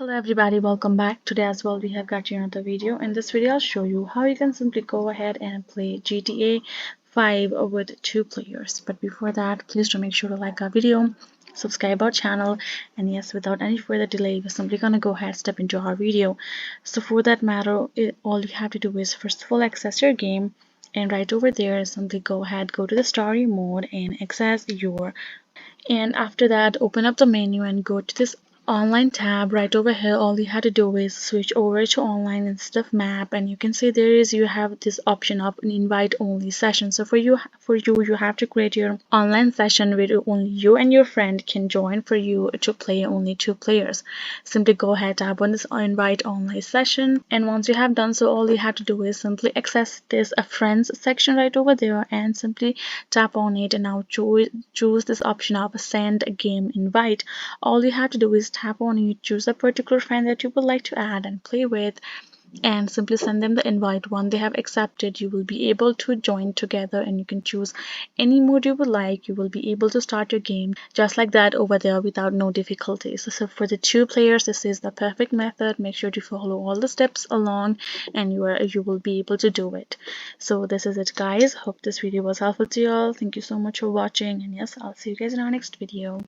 Hello everybody, welcome back. Today as well we have got you another video. In this video I'll show you how you can simply go ahead and play GTA 5 with 2 players. But before that, please do make sure to like our video, subscribe our channel, and yes, without any further delay, we're simply gonna go ahead step into our video. So for that matter, all you have to do is first of all access your game, and right over there simply go ahead, go to the story mode and access your, and after that open up the menu and go to this online tab. Right over here, all you have to do is switch over to online instead of map, and you can see you have this option of an invite only session. So for you have to create your online session where only you and your friend can join, for you to play only 2 players. Simply go ahead, tap on this invite only session, and once you have done so, all you have to do is simply access this a friends section right over there and simply tap on it, and now choose this option of send a game invite. All you have to do is tap on it, choose a particular friend that you would like to add and play with, and simply send them the invite. Once they have accepted, you will be able to join together, and you can choose any mode you would like. You will be able to start your game just like that over there without no difficulties. So for the 2 players, this is the perfect method. Make sure to follow all the steps along, and you will be able to do it. So this is it, guys. Hope this video was helpful to you all. Thank you so much for watching, and yes, I'll see you guys in our next video.